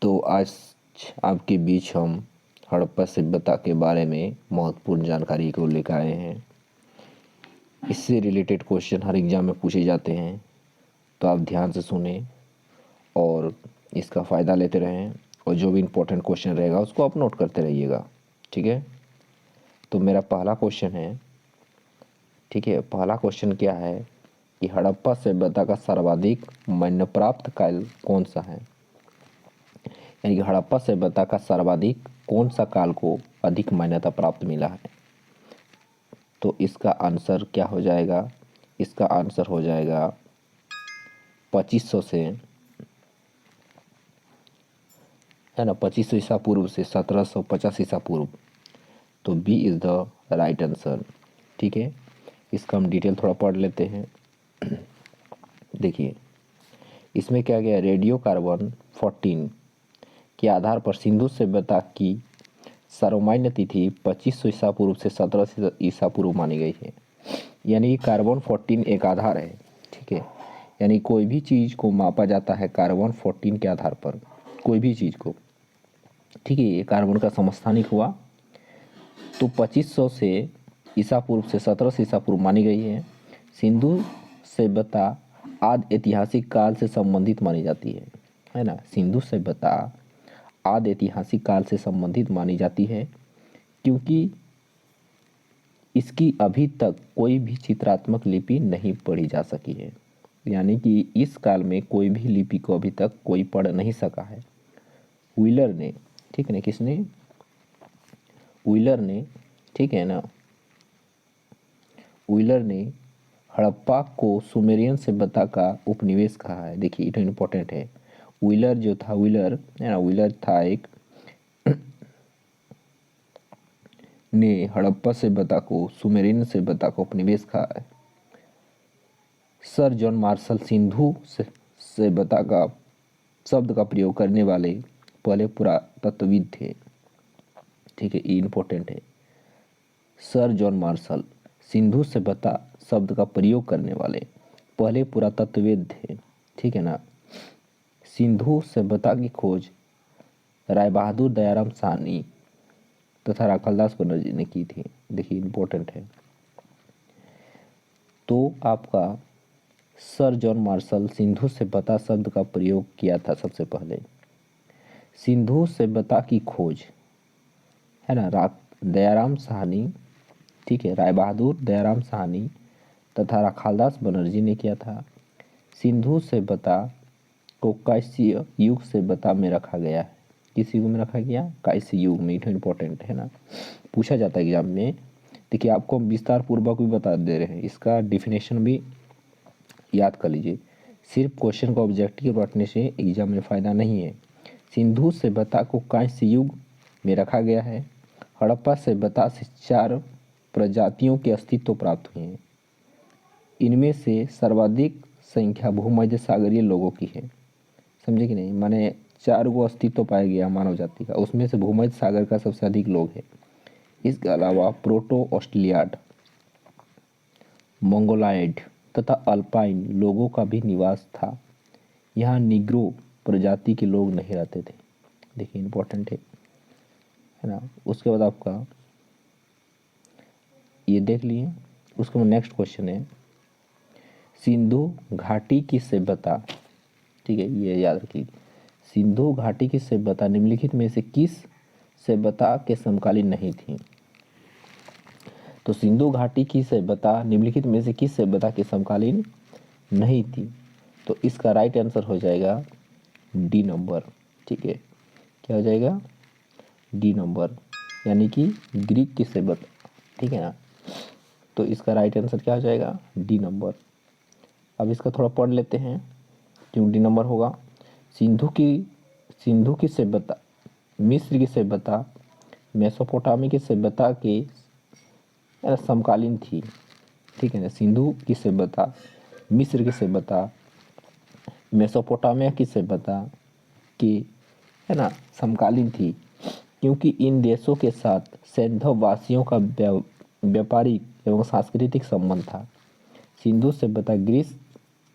तो आज आपके बीच हम हड़प्पा सभ्यता के बारे में महत्वपूर्ण जानकारी को लेकर आए हैं। इससे रिलेटेड क्वेश्चन हर एग्जाम में पूछे जाते हैं, तो आप ध्यान से सुने और इसका फ़ायदा लेते रहें और जो भी इम्पोर्टेंट क्वेश्चन रहेगा उसको आप नोट करते रहिएगा। ठीक है, तो मेरा पहला क्वेश्चन है, ठीक है, पहला क्वेश्चन क्या है कि हड़प्पा सभ्यता का सर्वाधिक मान्य प्राप्त काल कौन सा है। यानी कि हड़प्पा सभ्यता का सर्वाधिक कौन सा काल को अधिक मान्यता प्राप्त मिला है। तो इसका आंसर क्या हो जाएगा, इसका आंसर हो जाएगा 2500 से, है ना, 2500 ईसा पूर्व से 1750 ईसा पूर्व। तो B is the right answer. ठीक है, इसका हम डिटेल थोड़ा पढ़ लेते हैं। देखिए इसमें क्या गया, रेडियो कार्बन 14 के आधार पर सिंधु सभ्यता की सर्वमान्य तिथि 2500 ईसा पूर्व से 1700 ईसा पूर्व मानी गई है। यानी कार्बन 14 एक आधार है। ठीक है, यानी कोई भी चीज़ को मापा जाता है कार्बन 14 के आधार पर, कोई भी चीज़ को। ठीक है, ये कार्बन का समस्थानिक हुआ। तो 2500 से ईसा पूर्व से 1700 ईसा पूर्व मानी गई है। सिंधु सभ्यता आदि ऐतिहासिक काल से संबंधित मानी जाती है ना। सिंधु सभ्यता आदि ऐतिहासिक काल से संबंधित मानी जाती है क्योंकि इसकी अभी तक कोई भी चित्रात्मक लिपि नहीं पढ़ी जा सकी है। यानी कि इस काल में कोई भी लिपि को अभी तक कोई पढ़ नहीं सका है। व्हीलर ने, ठीक है ना, किसने, व्हीलर ने, ठीक है ना, व्हीलर ने हड़प्पा को सुमेरियन सभ्यता का उपनिवेश कहा है। देखिए ये इम्पोर्टेंट है। व्हीलर जो था, व्हीलर है ना, व्हीलर था एक ने हड़प्पा सभ्यता को सुमेरियन सभ्यता का उपनिवेश कहा है। सर जॉन मार्शल सिंधु सभ्यता का शब्द का प्रयोग करने वाले पहले पुरातत्वविद थे। ठीक है, ये इम्पोर्टेंट है। सर जॉन मार्शल सिंधु सभ्यता शब्द का प्रयोग करने वाले पहले पुरातत्वविद थे। ठीक है ना। सिंधु सभ्यता की खोज राय बहादुर दयाराम साहनी तथा राखालदास बनर्जी ने की थी। देखिए इम्पोर्टेंट है। तो आपका सर जॉन मार्शल सिंधु सभ्यता शब्द का प्रयोग किया था सबसे पहले। सिंधु सभ्यता की खोज, है ना, दयाराम साहनी, ठीक है, राय बहादुर दयाराम साहनी तथा राखालदास बनर्जी ने किया था। सिंधु सभ्यता को कांस्य युग सभ्यता में रखा गया है। किस युग में रखा गया, कांस्य युग में। इम्पोर्टेंट है ना, पूछा जाता है एग्जाम में। देखिए आपको विस्तार पूर्वक भी बता दे रहे हैं, इसका डिफिनेशन भी याद कर लीजिए। सिर्फ क्वेश्चन को ऑब्जेक्टिव रखने से एग्जाम में फ़ायदा नहीं है। सिंधु सभ्यता को कांस्य युग में रखा गया है। हड़प्पा सभ्यता से 4 प्रजातियों के अस्तित्व प्राप्त हुए हैं। इनमें से सर्वाधिक संख्या भूमध्य सागरीय लोगों की है। समझे कि नहीं, माने 4 गो अस्तित्व पाया गया मानव जाति का, उसमें से भूमध्य सागर का सबसे अधिक लोग है। इसके अलावा प्रोटो ऑस्ट्रेलियाड, मंगोलायड तथा अल्पाइन लोगों का भी निवास था। यहाँ निग्रो प्रजाति के लोग नहीं रहते थे। देखिए इम्पोर्टेंट है ना। उसके बाद आपका ये देख लिए। उसके बाद नेक्स्ट क्वेश्चन है, सिंधु घाटी की सभ्यता, ठीक है, ये याद रखिए। सिंधु घाटी की सभ्यता निम्नलिखित में से किस सभ्यता के समकालीन नहीं थी। तो सिंधु घाटी की सभ्यता निम्नलिखित में से किस सभ्यता के समकालीन नहीं थी। तो इसका राइट आंसर हो जाएगा डी नंबर। ठीक है, क्या हो जाएगा, डी नंबर, यानी कि ग्रीक की सभ्यता। ठीक है ना, तो इसका राइट आंसर क्या हो जाएगा, डी नंबर। अब इसका थोड़ा पढ़ लेते हैं क्यों डी नंबर होगा। सिंधु की सभ्यता मिस्र की सभ्यता मेसोपोटामी की सभ्यता के समकालीन थी। ठीक है ना, सिंधु की सभ्यता मिस्र की सभ्यता मेसोपोटामिया की सभ्यता की, है ना, समकालीन थी क्योंकि इन देशों के साथ सैंधव वासियों का व्यापारिक एवं सांस्कृतिक संबंध था। सिंधु सभ्यता ग्रीस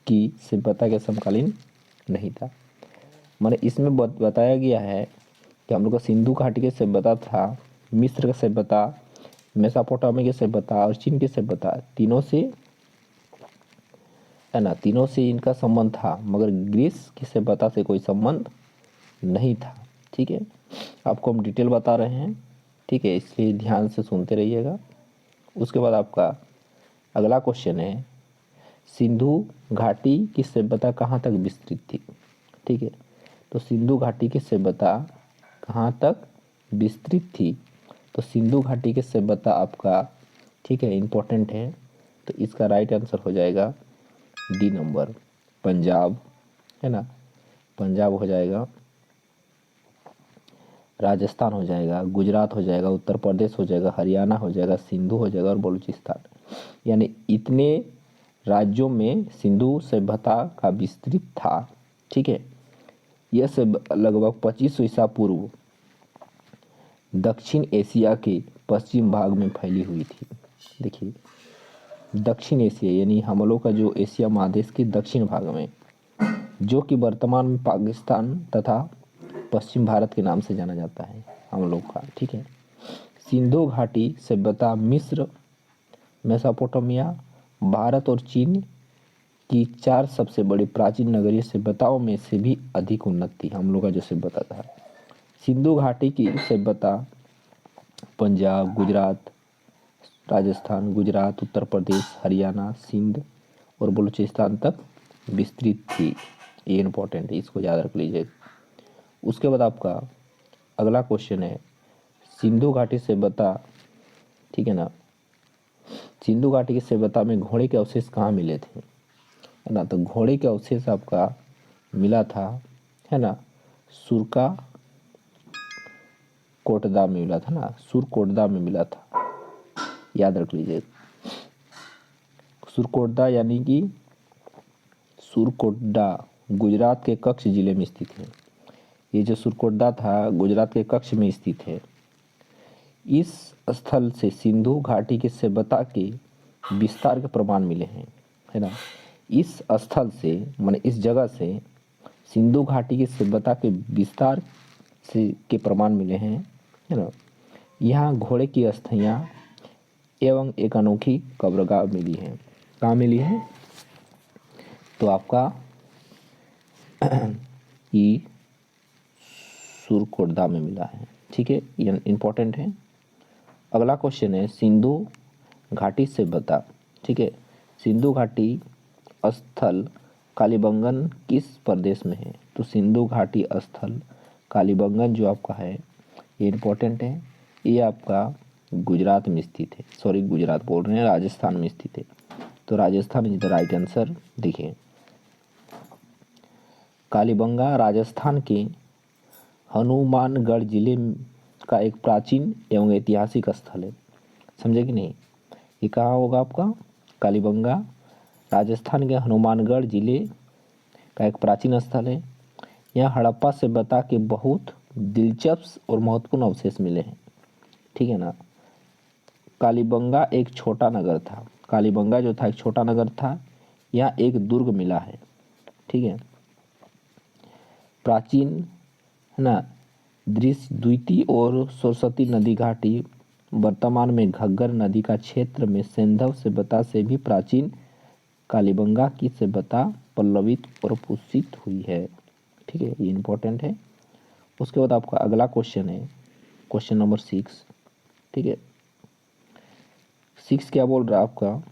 की सभ्यता के समकालीन नहीं था। मैंने इसमें बताया गया है कि हम लोग का सिंधु घाटी की सभ्यता था, मिस्र का सभ्यता, मेसोपोटामिया की सभ्यता और चीन की सभ्यता, तीनों से है ना, तीनों से इनका संबंध था, मगर ग्रीस की सभ्यता से कोई संबंध नहीं था। ठीक है, आपको हम डिटेल बता रहे हैं, ठीक है, इसलिए ध्यान से सुनते रहिएगा। उसके बाद आपका अगला क्वेश्चन है, सिंधु घाटी की सभ्यता कहाँ तक विस्तृत थी। ठीक है, तो सिंधु घाटी की सभ्यता कहाँ तक विस्तृत थी, तो सिंधु घाटी की सभ्यता आपका, ठीक है, इम्पोर्टेंट है, तो इसका राइट आंसर हो जाएगा डी नंबर, पंजाब, है ना, पंजाब हो जाएगा, राजस्थान हो जाएगा, गुजरात हो जाएगा, उत्तर प्रदेश हो जाएगा, हरियाणा हो जाएगा, सिंधु हो जाएगा और बलूचिस्तान। यानी इतने राज्यों में सिंधु सभ्यता का विस्तृत था। ठीक है, यह सब लगभग 2500 ईसा पूर्व दक्षिण एशिया के पश्चिम भाग में फैली हुई थी। देखिए, दक्षिण एशिया यानी हम लोग का जो एशिया महादेश के दक्षिण भाग में, जो कि वर्तमान में पाकिस्तान तथा पश्चिम भारत के नाम से जाना जाता है हम लोग का। ठीक है, सिंधु घाटी सभ्यता मिस्र, मेसोपोटामिया, भारत और चीन की 4 सबसे बड़ी प्राचीन नगरीय सभ्यताओं में से भी अधिक उन्नत थी। हम लोग का जो सभ्यता था, सिंधु घाटी की सभ्यता पंजाब, गुजरात, राजस्थान, गुजरात, उत्तर प्रदेश, हरियाणा, सिंध और बलूचिस्तान तक विस्तृत थी। ये इम्पोर्टेंट है, इसको याद रख लीजिए। उसके बाद आपका अगला क्वेश्चन है, सिंधु घाटी सभ्यता, ठीक है ना, सिंधु घाटी की सभ्यता में घोड़े के अवशेष कहाँ मिले थे, है ना, तो घोड़े के अवशेष आपका मिला था, है ना, सुरका कोटदा में मिला था ना, सुरकोटदा में मिला था, याद रख लीजिए। सुरकोटदा यानी कि सुरकोटडा गुजरात के कच्छ जिले में स्थित है। ये जो सुरकोटदा था गुजरात के कच्छ में स्थित है। इस स्थल से सिंधु घाटी की सभ्यता के विस्तार के प्रमाण मिले हैं, है ना। इस स्थल से माने इस जगह से सिंधु घाटी की सभ्यता के विस्तार से के प्रमाण मिले हैं, है ना। यहाँ घोड़े की अस्थियाँ एवं एक अनोखी कब्रगाह मिली है। कहाँ मिली है, तो आपका ये सुरकोटदा में मिला है। ठीक है, ये इम्पोर्टेंट है। अगला क्वेश्चन है, सिंधु घाटी सभ्यता, ठीक है, सिंधु घाटी स्थल कालीबंगन किस प्रदेश में है, तो सिंधु घाटी स्थल कालीबंगन जो आपका है ये इम्पोर्टेंट है, ये आपका गुजरात में स्थित है, सॉरी गुजरात बोल रहे हैं, राजस्थान में स्थित है, तो Rajasthan is the right answer. देखिए, कालीबंगा राजस्थान के हनुमानगढ़ जिले का एक प्राचीन एवं ऐतिहासिक स्थल है, समझे कि नहीं। ये कहाँ होगा आपका, कालीबंगा राजस्थान के हनुमानगढ़ जिले का एक प्राचीन स्थल है। यहाँ हड़प्पा सभ्यता के बहुत दिलचस्प और महत्वपूर्ण अवशेष मिले हैं। ठीक है ना। कालीबंगा एक छोटा नगर था, कालीबंगा जो था एक छोटा नगर था, यहाँ एक दुर्ग मिला है। ठीक है, प्राचीन, है ना, दृश्य द्वितीय और सरस्वती नदी घाटी वर्तमान में घग्गर नदी का क्षेत्र में सिंधु सभ्यता से भी प्राचीन कालीबंगा की सभ्यता पल्लवित और पुष्पित हुई है। ठीक है, ये इम्पोर्टेंट है। उसके बाद आपका अगला क्वेश्चन है, क्वेश्चन नंबर 6। ठीक है, 6 क्या बोल रहा है आपका,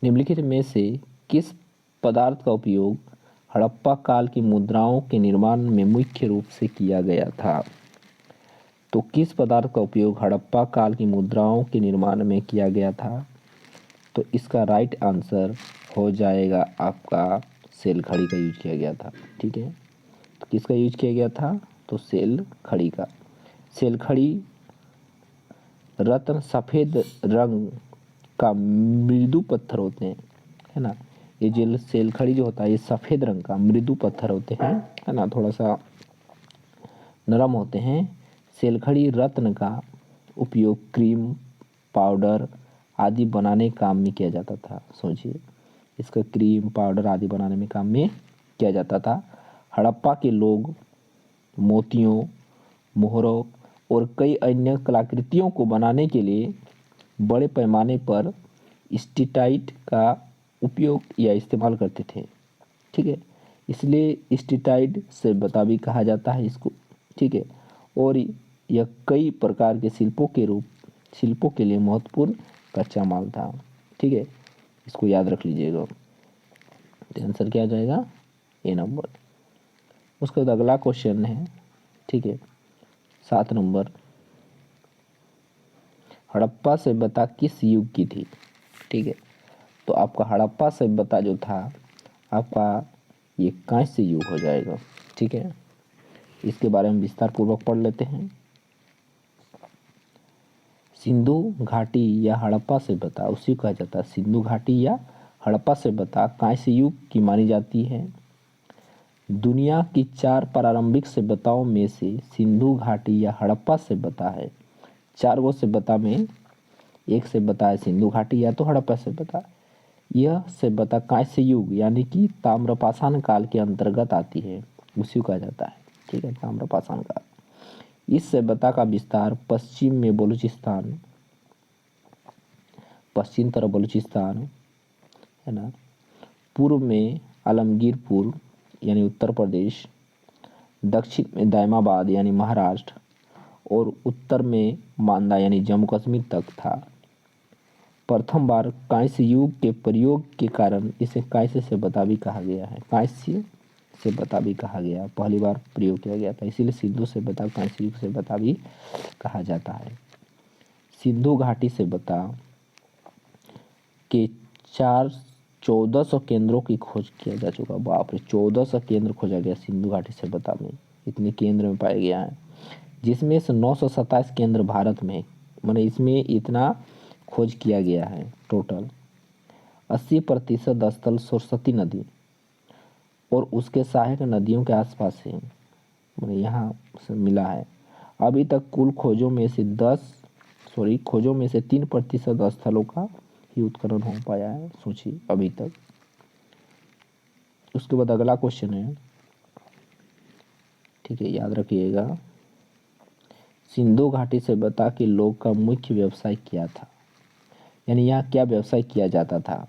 निम्नलिखित में से किस पदार्थ का उपयोग हड़प्पा काल की मुद्राओं के निर्माण में मुख्य रूप से किया गया था, तो किस पदार्थ का उपयोग हड़प्पा काल की मुद्राओं के निर्माण में किया गया था, तो इसका राइट आंसर हो जाएगा आपका सेल खड़ी का यूज किया गया था। ठीक है, तो किसका यूज किया गया था, तो सेल खड़ी का। सेल खड़ी रत्न सफ़ेद रंग का मृदु पत्थर होते हैं, है ना। ये जो सेल खड़ी जो होता है ये सफ़ेद रंग का मृदु पत्थर होते हैं, है ना, थोड़ा सा नरम होते हैं। सेल खड़ी रत्न का उपयोग क्रीम, पाउडर आदि बनाने काम में किया जाता था। सोचिए, इसका क्रीम, पाउडर आदि बनाने में काम में किया जाता था। हड़प्पा के लोग मोतियों, मोहरों और कई अन्य कलाकृतियों को बनाने के लिए बड़े पैमाने पर स्टीटाइट का उपयोग या इस्तेमाल करते थे। ठीक है, इसलिए स्टीटाइट से बता भी कहा जाता है इसको। ठीक है, और यह कई प्रकार के शिल्पों के लिए महत्वपूर्ण कच्चा माल था। ठीक है, इसको याद रख लीजिएगा। तो आंसर क्या आ जाएगा? ए नंबर। उसके बाद अगला क्वेश्चन है, ठीक है, 7 नंबर, हड़प्पा सभ्यता किस युग की थी? ठीक है, तो आपका हड़प्पा सभ्यता जो था आपका ये कांस्य युग हो जाएगा। ठीक है, इसके बारे में विस्तार पूर्वक पढ़ लेते हैं। सिंधु घाटी या हड़प्पा सभ्यता उसी को कहा जाता है। सिंधु घाटी या हड़प्पा सभ्यता कांस्य युग की मानी जाती है। दुनिया की 4 प्रारंभिक सभ्यताओं में से सिंधु घाटी या हड़प्पा सभ्यता है। 4 गो सभ्यता में एक सभ्यता है सिंधु घाटी या तो हड़प्पा सभ्यता। यह सभ्यता कांस्य युग यानी कि ताम्रपाषाण काल के अंतर्गत आती है, उसी को कहा जाता है। ठीक है, ताम्रपाषाण काल। इस सभ्यता का विस्तार पश्चिम में बलूचिस्तान, पश्चिम तरफ बलूचिस्तान है ना, पूर्व में आलमगीरपुर यानी उत्तर प्रदेश, दक्षिण में दायमाबाद यानी महाराष्ट्र और उत्तर में मांदा यानी जम्मू कश्मीर तक था। प्रथम बार कांस्य युग के प्रयोग के कारण इसे कांस्य सभ्यता भी कहा गया है। कांस्य सभ्यता भी कहा गया, पहली बार प्रयोग किया गया था, इसीलिए सिंधु सभ्यता कांस्य युग सभ्यता भी कहा जाता है। सिंधु घाटी सभ्यता के 1400 केंद्रों की खोज किया जा चुका। बाप रे, 1400 केंद्र खोजा गया सिंधु घाटी सभ्यता में, इतने केंद्र में पाया गया है, जिसमें से 927 केंद्र भारत में, माने इसमें इतना खोज किया गया है टोटल। 80% स्थल सरस्वती नदी और उसके सहायक नदियों के आसपास है, माने यहाँ से मिला है। अभी तक कुल खोजों में से 3% स्थलों का ही उत्खनन हो पाया है, सोचिए अभी तक। उसके बाद अगला क्वेश्चन है, ठीक है, याद रखिएगा। सिंधु घाटी सभ्यता के लोग का मुख्य व्यवसाय क्या था, यानी यहाँ क्या व्यवसाय किया जाता था?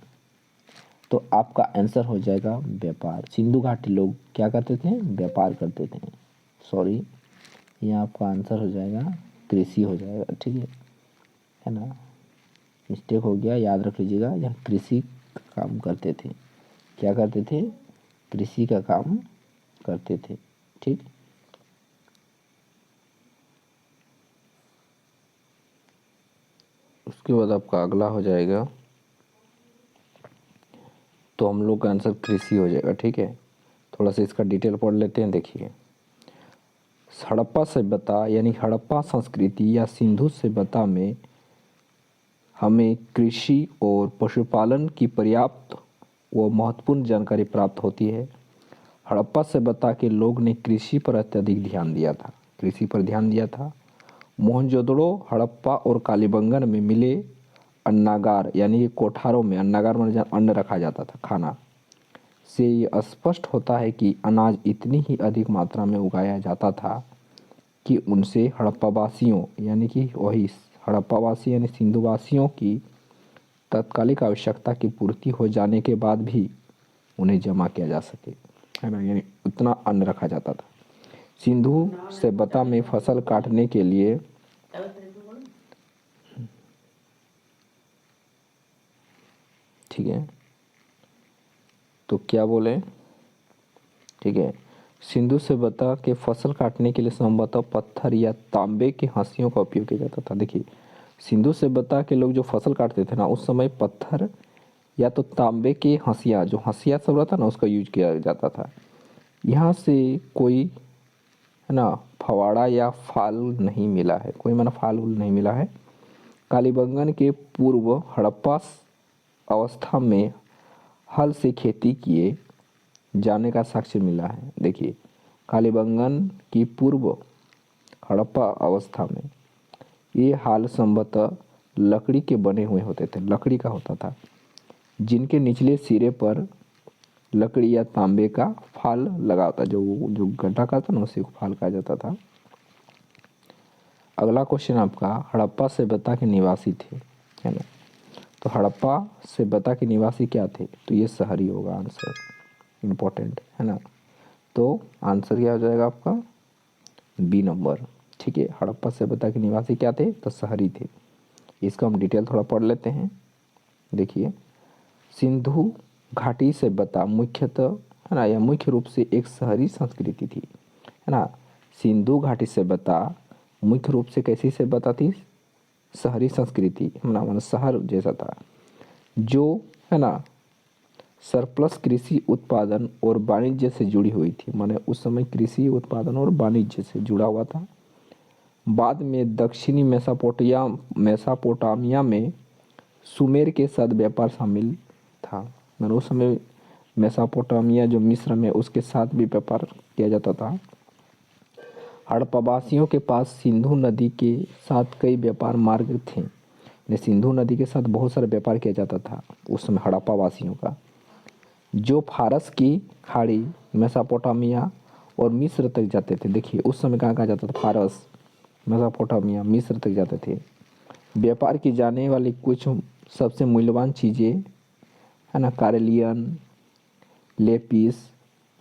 तो आपका आंसर हो जाएगा व्यापार। सिंधु घाटी लोग क्या करते थे? व्यापार करते थे। सॉरी, यहाँ आपका आंसर हो जाएगा कृषि हो जाएगा। ठीक है ना, मिस्टेक हो गया, याद रख लीजिएगा। यहाँ कृषि का काम करते थे। क्या करते थे? कृषि का काम करते थे। ठीक, उसके बाद आपका अगला हो जाएगा, तो हम लोग का आंसर कृषि हो जाएगा। ठीक है, थोड़ा सा इसका डिटेल पढ़ लेते हैं। देखिए, हड़प्पा सभ्यता यानी हड़प्पा संस्कृति या सिंधु सभ्यता में हमें कृषि और पशुपालन की पर्याप्त व महत्वपूर्ण जानकारी प्राप्त होती है। हड़प्पा सभ्यता के लोग ने कृषि पर अत्यधिक ध्यान दिया था, कृषि पर ध्यान दिया था। मोहनजोदड़ो, हड़प्पा और कालीबंगन में मिले अन्नागार यानी कोठारों में, अन्नागार में जहाँ अन्न रखा जाता था, खाना, से ये स्पष्ट होता है कि अनाज इतनी ही अधिक मात्रा में उगाया जाता था कि उनसे हड़प्पावासियों यानी कि वही हड़प्पावासी यानी सिंधुवासियों की तात्कालिक आवश्यकता की पूर्ति हो जाने के बाद भी उन्हें जमा किया जा सके, है ना, यानी उतना अन्न रखा जाता था। सिंधु सभ्यता में फसल काटने के लिए ठीक है, तो क्या बोले, ठीक है, सिंधु सभ्यता के फसल काटने के लिए संभवतः पत्थर या तांबे के हंसियों का उपयोग किया जाता था। देखिए, सिंधु सभ्यता के लोग जो फसल काटते थे ना, उस समय पत्थर या तो तांबे के हंसिया, जो हंसिया सब रहता ना, उसका यूज किया जाता था। यहाँ से कोई, है ना, फवाड़ा या फाल नहीं मिला है, कोई माना फाल नहीं मिला है। कालीबंगन के पूर्व हड़प्पा अवस्था में हल से खेती किए जाने का साक्ष्य मिला है। देखिए, कालीबंगन की पूर्व हड़प्पा अवस्था में ये हाल संभवतः लकड़ी के बने हुए होते थे, लकड़ी का होता था, जिनके निचले सिरे पर लकड़ी या तांबे का फाल लगा होता, जो गड्ढा का था ना उसी को फाल कहा जाता था। अगला क्वेश्चन आपका, हड़प्पा सभ्यता के निवासी थे, है ना। तो हड़प्पा सभ्यता के निवासी क्या थे, तो ये शहरी होगा आंसर, इम्पोर्टेंट है ना। तो आंसर क्या हो जाएगा आपका, बी नंबर। ठीक है, हड़प्पा सभ्यता के निवासी क्या थे, तो शहरी थे। इसका हम डिटेल थोड़ा पढ़ लेते हैं। देखिए, सिंधु घाटी सभ्यता मुख्यतः, है ना, यह मुख्य रूप से एक शहरी संस्कृति थी, है ना। सिंधु घाटी सभ्यता मुख्य रूप से कैसी सभ्यता थी, शहरी संस्कृति, है ना, मतलब शहर जैसा था, जो, है ना, सरप्लस कृषि उत्पादन और वाणिज्य से जुड़ी हुई थी। माने उस समय कृषि उत्पादन और वाणिज्य से जुड़ा हुआ था। बाद में दक्षिणी मेसापोटामिया में सुमेर के साथ व्यापार शामिल था। मैंने उस समय मेसापोटामिया जो मिस्र में, उसके साथ भी व्यापार किया जाता था। हड़प्पावासियों के पास सिंधु नदी के साथ कई व्यापार मार्ग थे। सिंधु नदी के साथ बहुत सारा व्यापार किया जाता था उस समय हड़प्पावासियों का, जो फारस की खाड़ी, मेसापोटामिया और मिस्र तक जाते थे। देखिए उस समय कहाँ कहाँ जाता था, फारस, मेसापोटामिया, मिस्र तक जाते थे। व्यापार की जाने वाली कुछ सबसे मूल्यवान चीज़ें, है ना, कारेलियन, लेपिस,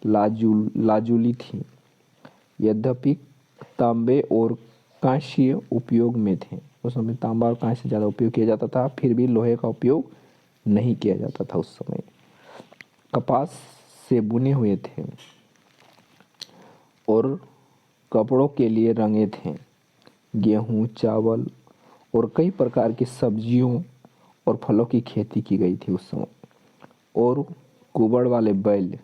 लाजुली थी। यद्यपि तांबे और कांस्य उपयोग में थे। उस समय तांबा और कांस्य ज़्यादा उपयोग किया जाता था, फिर भी लोहे का उपयोग नहीं किया जाता था उस समय। कपास से बुने हुए थे और कपड़ों के लिए रंगे थे। गेहूँ, चावल और कई प्रकार की सब्जियों और फलों की खेती की गई थी उस समय। और कुबड़ वाले बैल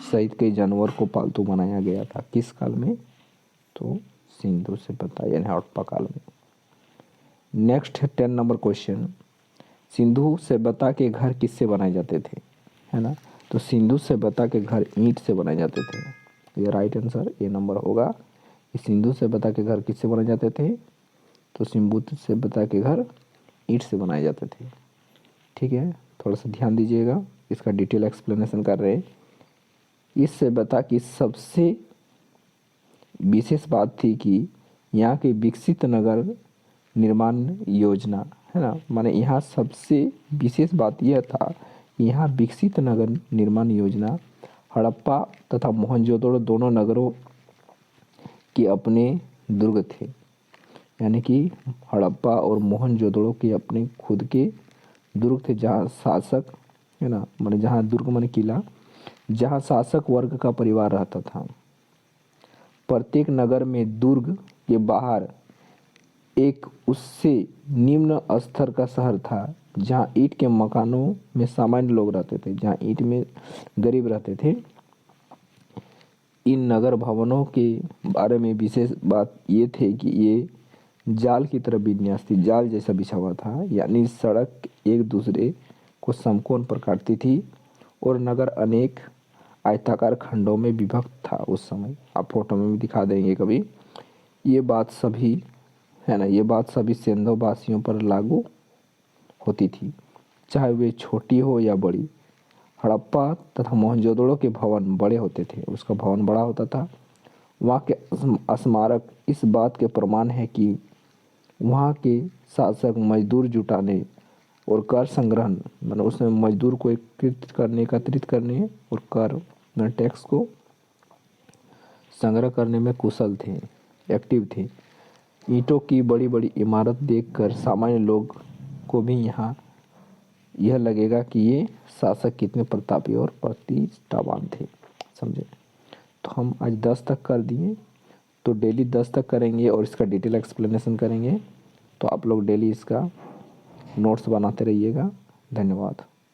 सहित कई जानवर को पालतू बनाया गया था। किस काल में, तो सिंधु सभ्यता यानी हड़प्पा काल में। नेक्स्ट है 10 नंबर क्वेश्चन, सिंधु सभ्यता के घर किससे बनाए जाते थे, है ना। तो सिंधु सभ्यता के घर ईंट से बनाए जाते थे। तो ये राइट आंसर ए नंबर होगा। सिंधु सभ्यता के घर किससे बनाए जाते थे, तो सिंधु सभ्यता के घर ईंट से बनाए जाते थे। ठीक है, थोड़ा सा ध्यान दीजिएगा, इसका डिटेल एक्सप्लेनेशन कर रहे हैं। इस सभ्यता की सबसे विशेष बात थी कि यहाँ के विकसित नगर निर्माण योजना, है ना, माने यहाँ सबसे विशेष बात यह था कि यहाँ विकसित नगर निर्माण योजना हड़प्पा तथा मोहनजोदड़ो दोनों नगरों के अपने दुर्ग थे। यानी कि हड़प्पा और मोहनजोदड़ो के अपने खुद के दुर्ग थे, जहाँ शासक, है ना, माने जहाँ दुर्ग माने किला, जहाँ शासक वर्ग का परिवार रहता था। प्रत्येक नगर में दुर्ग के बाहर एक उससे निम्न स्तर का शहर था, जहाँ ईंट के मकानों में सामान्य लोग रहते थे, जहाँ ईंट में गरीब रहते थे। इन नगर भवनों के बारे में विशेष बात ये थे कि ये जाल की तरह विन्यास थी, जाल जैसा बिछा हुआ था, यानी सड़क एक दूसरे को समकोण पर काटती थी और नगर अनेक आयताकार खंडों में विभक्त था उस समय। आप फोटो में भी दिखा देंगे कभी। ये बात सभी, है ना, ये बात सभी सिंधु वासियों पर लागू होती थी, चाहे वे छोटी हो या बड़ी। हड़प्पा तथा मोहनजोदड़ो के भवन बड़े होते थे, उसका भवन बड़ा होता था। वहाँ के स्मारक इस बात के प्रमाण है कि वहाँ के शासक मजदूर जुटाने और कर संग्रहण, मतलब उसमें मजदूर को एकत्रित करने और कर टैक्स को संग्रह करने में कुशल थे, एक्टिव थे। ईंटों की बड़ी बड़ी इमारत देखकर सामान्य लोग को भी यहाँ यह लगेगा कि ये शासक कितने प्रतापी और प्रतिष्ठावान थे, समझे। तो हम आज 10 तक कर दिए, तो डेली 10 तक करेंगे और इसका डिटेल एक्सप्लेनेशन करेंगे। तो आप लोग डेली इसका नोट्स बनाते रहिएगा। धन्यवाद।